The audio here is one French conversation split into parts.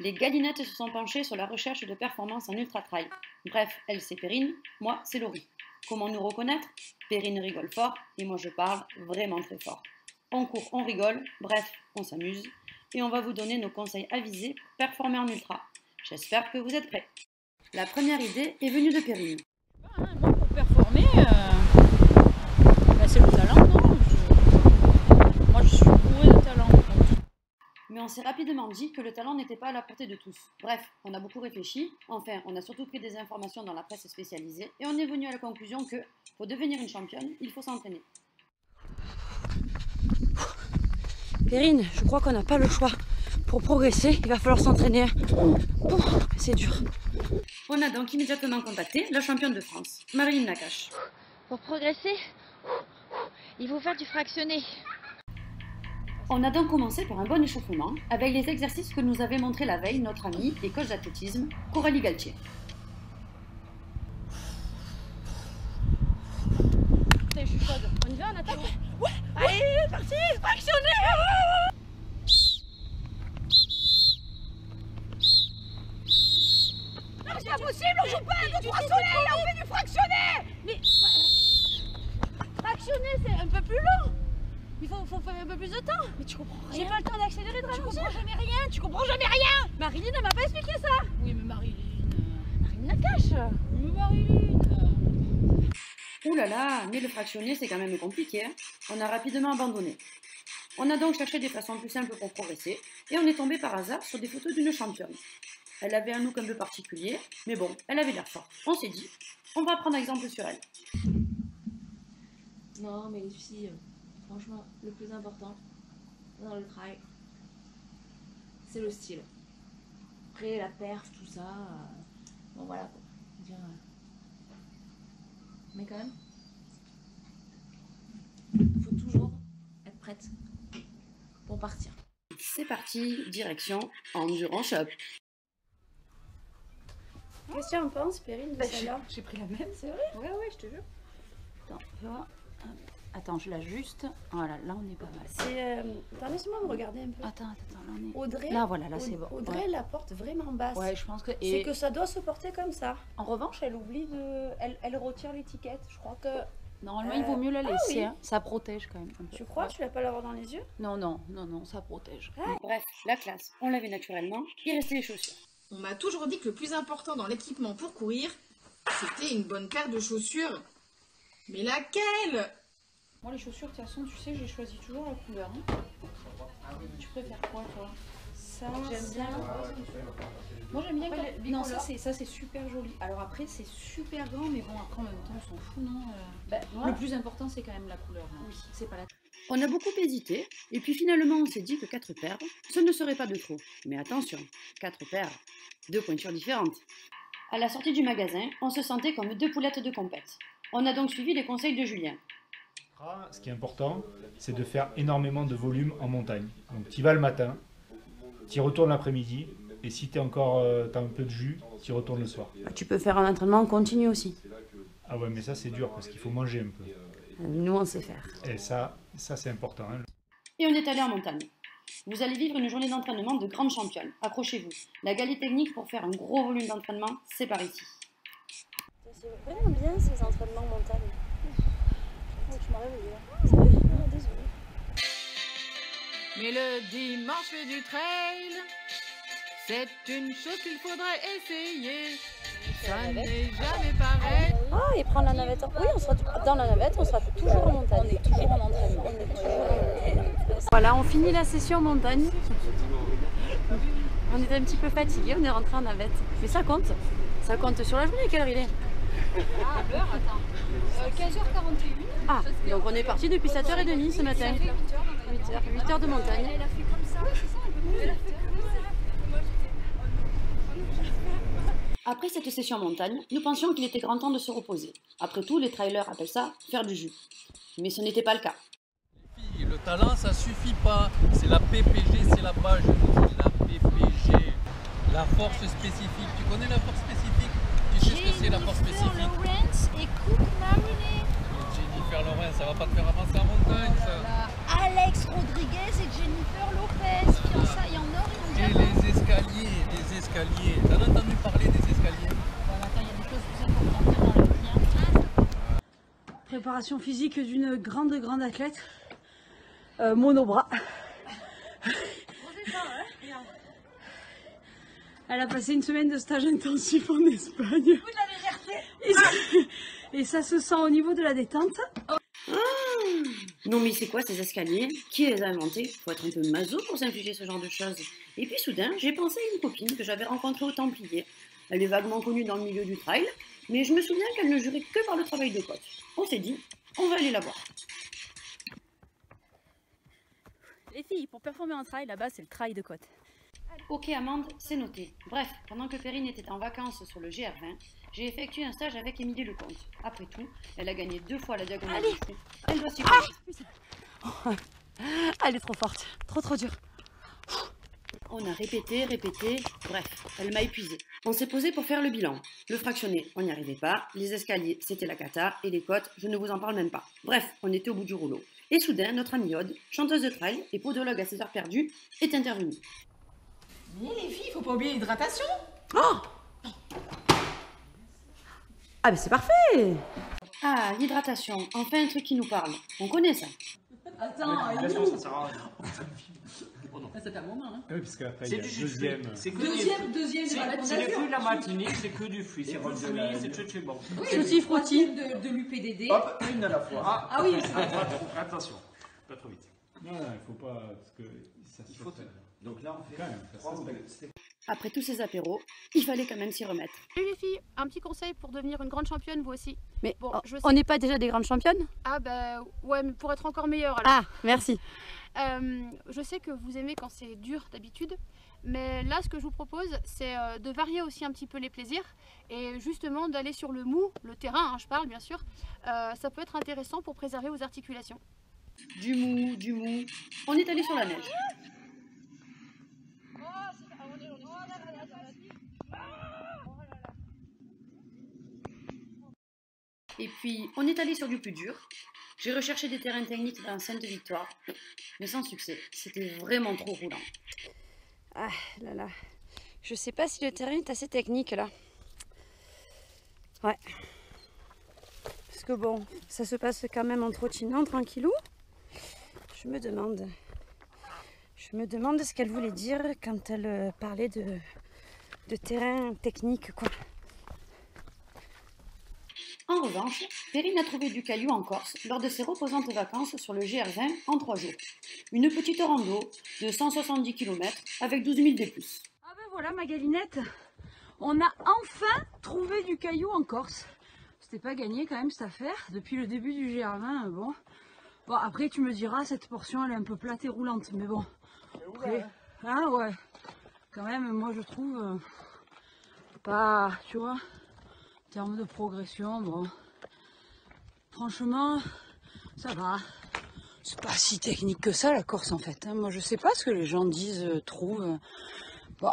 Les galinettes se sont penchées sur la recherche de performance en ultra-trail. Bref, elle c'est Perrine, moi c'est Laurie. Comment nous reconnaître? Perrine rigole fort et moi je parle vraiment très fort. On court, on rigole, bref, on s'amuse et on va vous donner nos conseils avisés pour performer en ultra. J'espère que vous êtes prêts. La première idée est venue de Perrine. Moi pour performer, c'est le talent, non? Moi je suis bourrée de talent. Mais on s'est rapidement dit que le talent n'était pas à la portée de tous. Bref, on a beaucoup réfléchi, enfin on a surtout pris des informations dans la presse spécialisée et on est venu à la conclusion que pour devenir une championne, il faut s'entraîner. Perrine, je crois qu'on n'a pas le choix. Pour progresser, il va falloir s'entraîner. C'est dur. On a donc immédiatement contacté la championne de France, Marilyn Nakache. Pour progresser, il faut faire du fractionné. On a donc commencé par un bon échauffement avec les exercices que nous avait montré la veille notre amie et coach d'athlétisme, Coralie Galtier. Je suis chaude. On y va, on attaque? Ouais. Allez, c'est parti, fractionné. Non, c'est pas possible, on joue pas un 2-3 soleils, on fait du fractionné. Mais fractionner, c'est un peu plus long. Il faut faire un peu plus de temps. Mais tu comprends rien. J'ai pas le temps d'accélérer, de ralentir. Tu comprends jamais rien. Tu comprends jamais rien. Marilyn, elle m'a pas expliqué ça. Oui, mais Marilyn Nakache. Mais Marilyn. Ouh là là, mais le fractionné c'est quand même compliqué. On a rapidement abandonné. On a donc cherché des façons plus simples pour progresser et on est tombé par hasard sur des photos d'une championne. Elle avait un look un peu particulier, mais bon, elle avait l'air forte. On s'est dit, on va prendre exemple sur elle. Non, mais les filles, franchement, le plus important dans le trail, c'est le style. Après, la perf, tout ça, bon voilà quoi. Mais quand même, il faut toujours être prête pour partir. C'est parti, direction Endurance Shop. Qu'est-ce que tu en penses, Perrine, de celle-là? J'ai pris la même, c'est vrai? Ouais, je te jure. Attends, fais voir. Attends, je l'ajuste. Voilà, là on est pas mal. C'est. Attends, laisse-moi me regarder un peu. Attends, là on est. Audrey. Là, voilà, là c'est bon. Audrey Ouais. la porte vraiment basse. Ouais, je pense que. C'est que ça doit se porter comme ça. En revanche, elle oublie de. Elle retire l'étiquette. Je crois que. Normalement, il vaut mieux la laisser. oui. Hein. Ça protège quand même. Un peu. Tu crois? Tu vas pas l'avoir dans les yeux? Non, ça protège. Bref, la classe, on l'avait naturellement. Il restait les chaussures. On m'a toujours dit que le plus important dans l'équipement pour courir, c'était une bonne paire de chaussures. Mais laquelle? Moi, les chaussures, de toute façon, tu sais, j'ai choisi toujours la couleur. Hein. Tu préfères quoi, toi? Ça, j'aime bien. Moi, j'aime bien. Non, ça c'est super joli. Alors après, c'est super grand, mais bon, après, en même temps, on s'en fout, non? Le plus important, c'est quand même la couleur. Hein. Oui, c'est pas la. On a beaucoup hésité, et puis finalement on s'est dit que 4 paires, ce ne serait pas de trop. Mais attention, 4 paires, 2 pointures différentes. À la sortie du magasin, on se sentait comme 2 poulettes de compète. On a donc suivi les conseils de Julien. Ce qui est important, c'est de faire énormément de volume en montagne. Donc tu y vas le matin, tu y retournes l'après-midi, et si tu as encore t'as un peu de jus, tu y retournes le soir. Tu peux faire un entraînement continu aussi. Ah ouais, mais ça c'est dur, parce qu'il faut manger un peu. Nous, on sait faire. Et ça c'est important. Hein. Et on est allé en montagne. Vous allez vivre une journée d'entraînement de grande championne. Accrochez-vous. La galette technique pour faire un gros volume d'entraînement, c'est par ici. C'est vraiment bien ces entraînements en montagne. Oh, tu m'as réveillée. Désolée. Mais le dimanche du trail, c'est une chose qu'il faudrait essayer. Ça n'est jamais pareil. Ah, et prendre la navette. Oui, on sera dans la navette, on sera toujours en montagne. On est toujours en entraînement. Voilà, on finit la session en montagne. On était un petit peu fatigués, on est rentré en navette. Mais ça compte. Ça compte sur la journée, quelle heure il est? Ah, l'heure, attends. 15h41. Ah, donc on est parti depuis 7h30 ce matin. 8 heures de montagne. Elle a fait comme ça, c'est ça, un peu plus. Elle a fait comme ça. Après cette session en montagne, nous pensions qu'il était grand temps de se reposer. Après tout, les trailers appellent ça faire du jus. Mais ce n'était pas le cas. Le talent, ça suffit pas. C'est la PPG, c'est la base, je vous dis, la PPG. La force spécifique. Tu connais la force spécifique? Tu sais ce que c'est la force spécifique? Lawrence et Cook Marinette. Jennifer Lawrence, ça va pas te faire avancer en montagne, ça. Alex Rodriguez et Jennifer Lopez qui ont ça, il y en or et en Et diamant. les des escaliers. T'as entendu parler des escaliers? Attends, il y a des choses plus importantes dans la vie. Préparation physique d'une grande athlète. Monobras. Elle a passé une semaine de stage intensif en Espagne. Et ça se sent au niveau de la détente. Non mais c'est quoi ces escaliers? Qui les a inventés? Faut être un peu maso pour s'infliger ce genre de choses. Et puis soudain, j'ai pensé à une copine que j'avais rencontrée au Templier. Elle est vaguement connue dans le milieu du trail, mais je me souviens qu'elle ne jurait que par le travail de côte. On s'est dit, on va aller la voir. Les filles, pour performer en trail, là-bas c'est le trail de côte. Ok Amande, c'est noté. Bref, pendant que Perrine était en vacances sur le GR20, j'ai effectué un stage avec Émilie Lecomte. Après tout, elle a gagné 2 fois la diagonale du fou. Elle doit s'y connaître. Elle est trop forte, trop dure. On a répété, bref, elle m'a épuisée. On s'est posé pour faire le bilan. Le fractionné, on n'y arrivait pas. Les escaliers, c'était la cata. Et les côtes, je ne vous en parle même pas. Bref, on était au bout du rouleau. Et soudain, notre amie Aude, chanteuse de trail et podologue à ses heures perdues, est intervenue. Mais les filles, faut pas oublier l'hydratation. Oh! Ah mais c'est parfait! Ah, l'hydratation, enfin un truc qui nous parle. On connaît ça. Attends, ça sert à rien. c'est à mon main. Oui, parce qu'après, il C'est y a du deuxième. Deuxième, C'est les fruits de la matinée, c'est que du fruit. C'est rôle de fruits, c'est très bon. Tutti frutti de l'UPDD. Hop, une à la fois. Ah oui, attention, pas trop vite. Non, il faut pas, parce que ça se fait. Donc là, on fait Quand même, ça se respecte. Après tous ces apéros, il fallait quand même s'y remettre. Salut les filles, un petit conseil pour devenir une grande championne vous aussi. Mais bon, on n'est pas déjà des grandes championnes? Ah bah ouais, mais pour être encore meilleure alors. Ah, merci. Je sais que vous aimez quand c'est dur d'habitude, mais là ce que je vous propose c'est de varier aussi un petit peu les plaisirs et justement d'aller sur le mou, le terrain hein, je parle bien sûr, ça peut être intéressant pour préserver vos articulations. Du mou, on est allé sur la neige. Et puis, on est allé sur du plus dur. J'ai recherché des terrains techniques dans Sainte-Victoire, mais sans succès. C'était vraiment trop roulant. Ah là là. Je sais pas si le terrain est assez technique là. Ouais. Parce que bon, ça se passe quand même en trottinant, tranquillou. Je me demande ce qu'elle voulait dire quand elle parlait de terrain technique, quoi. En revanche, Perrine a trouvé du caillou en Corse lors de ses reposantes vacances sur le GR20 en 3 jours. Une petite rando de 170 km avec 12 000 D+. Ah ben voilà ma galinette, on a enfin trouvé du caillou en Corse. C'était pas gagné quand même cette affaire, depuis le début du GR20, bon. Bon après tu me diras, cette portion elle est un peu plate et roulante, mais bon. Après, ah ouais, quand même moi je trouve, pas, tu vois. En termes de progression, bon, franchement, ça va. C'est pas si technique que ça la Corse en fait. Hein. Moi je sais pas ce que les gens disent, trouvent. Bon,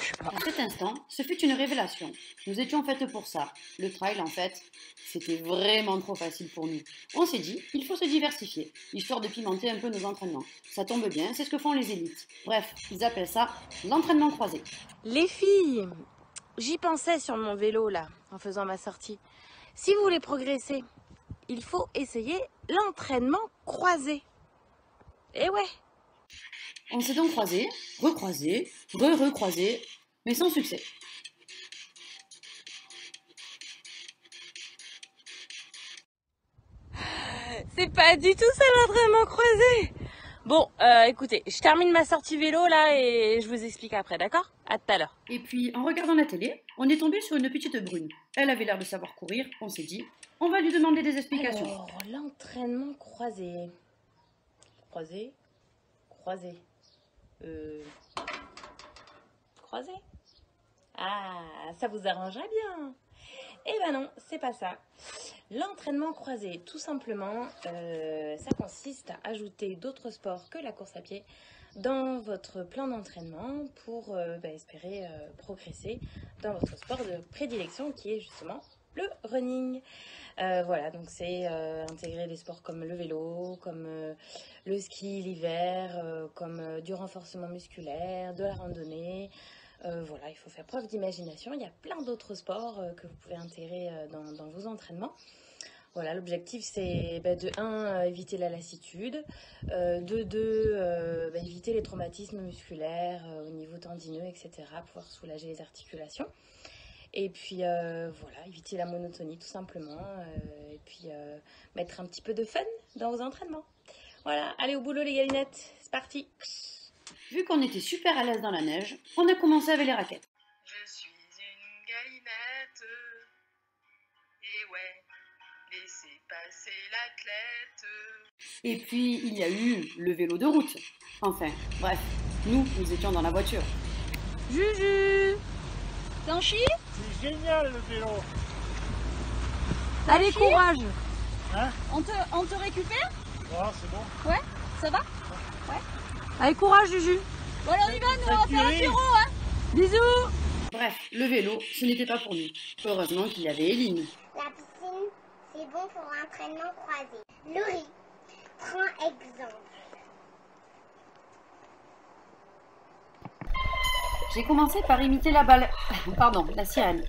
je sais pas. À cet instant, ce fut une révélation. Nous étions faites pour ça. Le trail en fait, c'était vraiment trop facile pour nous. On s'est dit, il faut se diversifier, histoire de pimenter un peu nos entraînements. Ça tombe bien, c'est ce que font les élites. Bref, ils appellent ça l'entraînement croisé. Les filles, j'y pensais sur mon vélo là, en faisant ma sortie. Si vous voulez progresser, il faut essayer l'entraînement croisé. Eh ouais. On s'est donc croisés, recroisés, recroisés, mais sans succès. C'est pas du tout ça l'entraînement croisé. Bon, écoutez, je termine ma sortie vélo là et je vous explique après, d'accord? À tout à l'heure. Et puis, en regardant la télé, on est tombé sur une petite brune. Elle avait l'air de savoir courir, on s'est dit, on va lui demander des explications. Alors, l'entraînement croisé. Croisé. Croisé. Ah, ça vous arrangerait bien. Eh ben non, c'est pas ça. L'entraînement croisé, tout simplement, ça consiste à ajouter d'autres sports que la course à pied dans votre plan d'entraînement pour espérer progresser dans votre sport de prédilection qui est justement le running. Voilà, donc c'est intégrer des sports comme le vélo, comme le ski l'hiver, comme du renforcement musculaire, de la randonnée. Voilà, il faut faire preuve d'imagination. Il y a plein d'autres sports que vous pouvez intégrer dans vos entraînements. Voilà, l'objectif c'est de 1, éviter la lassitude, de 2, éviter les traumatismes musculaires au niveau tendineux, etc., pouvoir soulager les articulations. Et puis voilà, éviter la monotonie tout simplement, et puis mettre un petit peu de fun dans vos entraînements. Voilà, allez au boulot les galinettes, c'est parti. Vu qu'on était super à l'aise dans la neige, on a commencé avec les raquettes. Je suis une galinette, et ouais, laissez passer l'athlète. Et puis il y a eu le vélo de route. Enfin, bref, nous étions dans la voiture. Juju, t'en chies? C'est génial le vélo. Allez, courage. Hein? On te récupère? Ouais, c'est bon. Ouais, ça va? Ouais. Allez, courage, Juju. Bon, alors on y va, nous, on va faire l'apéro, hein. Bisous. Bref, le vélo, ce n'était pas pour nous. Heureusement qu'il y avait Eline. La piscine, c'est bon pour l'entraînement croisé. Laurie, prends exemple. J'ai commencé par imiter la sirène.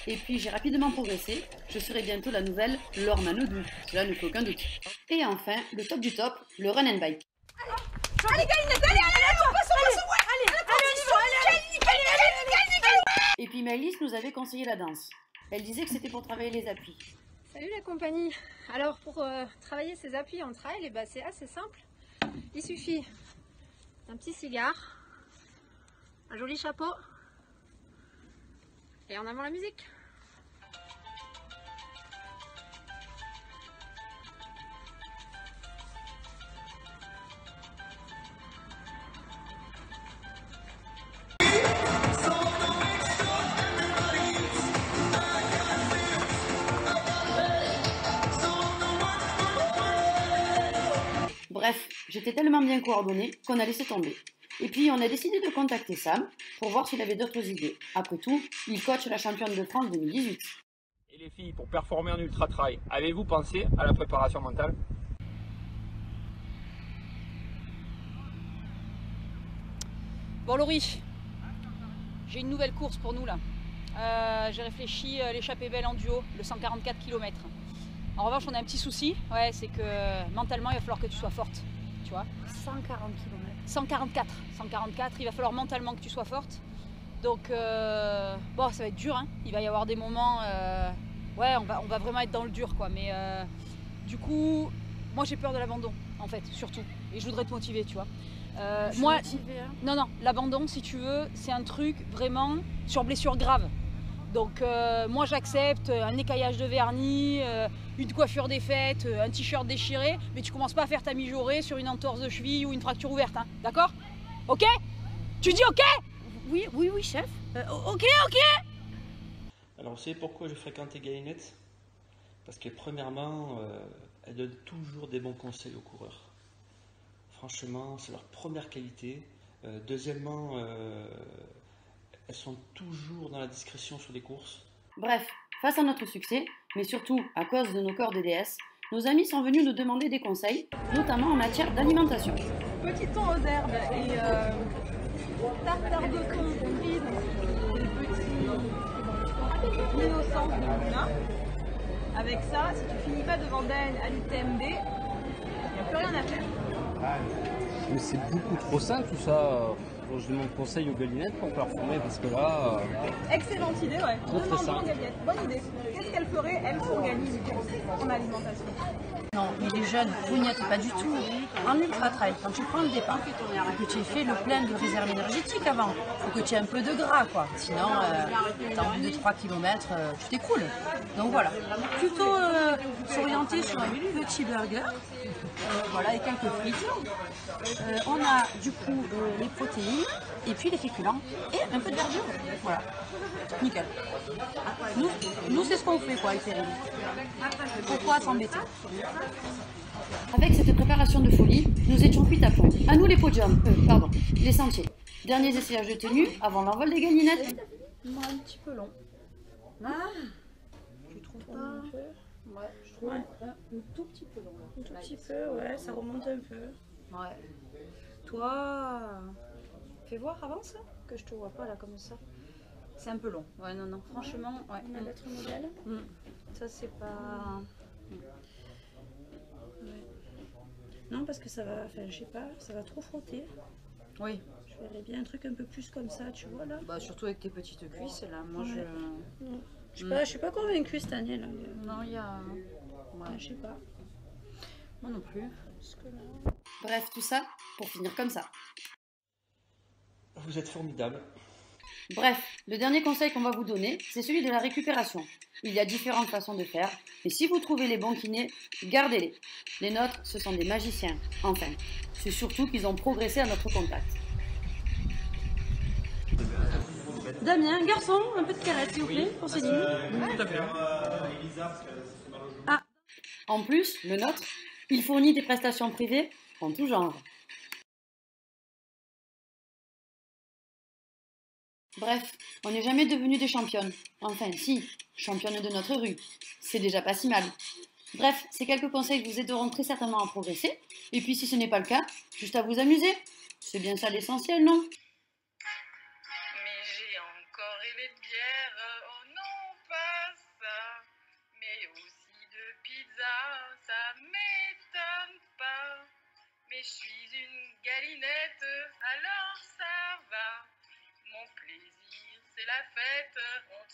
Et puis j'ai rapidement progressé, je serai bientôt la nouvelle Laure Manodou, cela ne fait aucun doute. Et enfin, le top du top, le run and bike. Allez, Galinette, allez, on passe, Et puis Maëlys nous avait conseillé la danse. Elle disait que c'était pour travailler les appuis. Salut la compagnie. Alors pour travailler ces appuis en trail, c'est assez simple. Il suffit d'un petit cigare, un joli chapeau et en avant la musique. Bref, j'étais tellement bien coordonnée qu'on a laissé tomber. Et puis on a décidé de contacter Sam pour voir s'il avait d'autres idées. Après tout, il coach la championne de France 2018. Et les filles, pour performer en ultra trail, avez-vous pensé à la préparation mentale? Bon Laurie, j'ai une nouvelle course pour nous là. J'ai réfléchi l'échappée belle en duo, le 144 km. En revanche, on a un petit souci, ouais, c'est que mentalement, il va falloir que tu sois forte, tu vois. 140 km. 144, il va falloir mentalement que tu sois forte. Donc, bon, ça va être dur, hein. Il va y avoir des moments, ouais, on va vraiment être dans le dur, quoi. Mais du coup, moi, j'ai peur de l'abandon, en fait, surtout. Et je voudrais te motiver, tu vois. Moi, motivée, hein. Non, l'abandon, si tu veux, c'est un truc vraiment sur blessure grave. Donc moi j'accepte un écaillage de vernis, une coiffure défaite, un t-shirt déchiré, mais tu commences pas à faire ta mijaurée sur une entorse de cheville ou une fracture ouverte, hein, d'accord? Ok? Tu dis ok? Oui, chef. Ok. Alors vous savez pourquoi je fréquente les galinettes? Parce que premièrement, elles donnent toujours des bons conseils aux coureurs. Franchement, c'est leur première qualité. Deuxièmement, elles sont toujours dans la discrétion sur les courses. Bref, face à notre succès, mais surtout à cause de nos corps de déesse, nos amis sont venus nous demander des conseils, notamment en matière d'alimentation. Petit thon aux herbes et tartare de thon prise, des petits innocents de moulin. Avec ça, si tu finis pas devant Dan à l'UTMB, il n'y a plus rien à faire. Mais c'est beaucoup trop simple tout ça. Je demande conseil aux galinettes pour performer parce que là... Excellente idée, ouais. Très simple. Bonne idée. Qu'est-ce qu'elle ferait, elle, pour gagner en alimentation? Non, mais les jeunes, vous n'y êtes pas du tout. En ultra-trail, quand tu prends le départ, que tu aies fait le plein de réserve énergétique avant, il faut que tu aies un peu de gras, quoi. Sinon, dans 2 de 3 km, tu t'écroules. Donc voilà, plutôt s'orienter sur un petit burger, voilà, et quelques frites. On a du coup les protéines, et puis les féculents, et un peu de verdure. Voilà, nickel. Nous c'est ce qu'on fait, quoi, avec Cyril. Pourquoi s'embêter? Avec cette préparation de folie, nous étions cuits à point. À nous les podiums, les sentiers. Derniers essayages de tenue avant l'envol des galinettes. Moi, un petit peu long. Ah, pas. Ouais, je trouve un tout petit peu long. Un tout petit peu, ouais, ça remonte un peu. Ouais. Toi, fais voir, avance, que je te vois pas là comme ça. C'est un peu long. Ouais, non, non, franchement, ouais. On a l'autre modèle. Ça, c'est pas. Ouais. Non, parce que ça va, enfin, je sais pas, ça va trop frotter. Oui. Je verrais bien un truc un peu plus comme ça, tu vois là. Bah, surtout avec tes petites cuisses là. Moi, je suis pas convaincue cette année là. Non, il y a. Ouais, je sais pas. Moi non plus. Parce que là... Bref, tout ça pour finir comme ça. Vous êtes formidable. Bref, le dernier conseil qu'on va vous donner, c'est celui de la récupération. Il y a différentes façons de faire, mais si vous trouvez les bons kinés, gardez-les. Les nôtres, ce sont des magiciens. Enfin, c'est surtout qu'ils ont progressé à notre contact. Damien, garçon, un peu de caresse s'il vous plaît, pour Céline. Tout à fait. Ah, en plus, le nôtre, il fournit des prestations privées en tout genre. Bref, on n'est jamais devenus des championnes. Enfin, si, championnes de notre rue. C'est déjà pas si mal. Bref, ces quelques conseils vous aideront très certainement à progresser. Et puis si ce n'est pas le cas, juste à vous amuser. C'est bien ça l'essentiel, non? Mais j'ai encore rêvé de bière, oh non pas ça. Mais aussi de pizza, ça m'étonne pas. Mais je suis une galinette, alors ça va. Mon plaisir, c'est la fête, on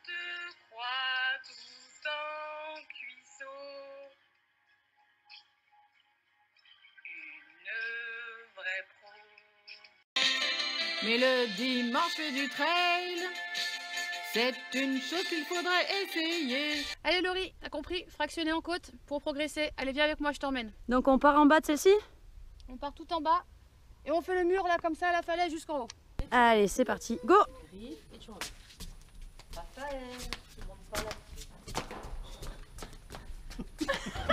te croit tout en cuisseau. Une vraie pro. Mais le dimanche du trail, c'est une chose qu'il faudrait essayer. Allez Laurie, t'as compris, fractionner en côte pour progresser. Allez, viens avec moi, je t'emmène. Donc on part en bas de celle-ci? On part tout en bas et on fait le mur là comme ça à la falaise jusqu'en haut. Allez, c'est parti, go!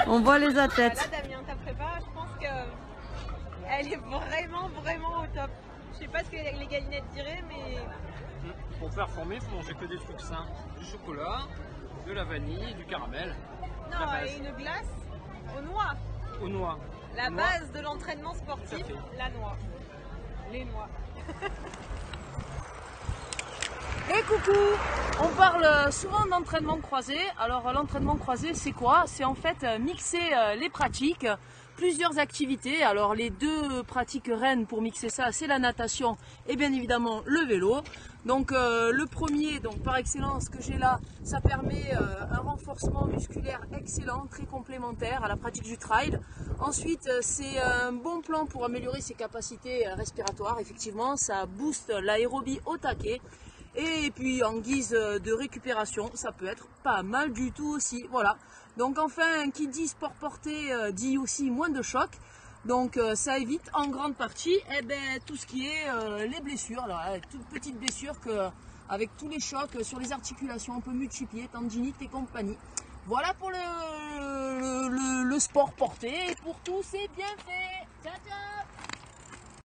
On voit les athlètes. Là, Damien, ta prépa, je pense qu'elle est vraiment au top. Je sais pas ce que les galinettes diraient, mais... Pour performer, il faut manger que des trucs sains. Du chocolat, de la vanille, du caramel. Non, et une glace aux noix. Aux noix. La base de l'entraînement sportif, la noix. Les noix. Et coucou! On parle souvent d'entraînement croisé. Alors l'entraînement croisé c'est quoi? C'est en fait mixer les pratiques, plusieurs activités. Alors les deux pratiques reines pour mixer ça, c'est la natation et bien évidemment le vélo. Donc le premier, donc par excellence que j'ai là, ça permet un renforcement musculaire excellent, très complémentaire à la pratique du trail. Ensuite c'est un bon plan pour améliorer ses capacités respiratoires. Effectivement, ça booste l'aérobie au taquet. Et puis en guise de récupération, ça peut être pas mal du tout aussi. Voilà. Donc enfin, qui dit sport porté dit aussi moins de choc. Donc ça évite en grande partie tout ce qui est les blessures, là, toutes petites blessures que avec tous les chocs sur les articulations, on peut multiplier, tendinite et compagnie. Voilà pour le sport porté. Et pour tout, c'est bien fait. Ciao ciao.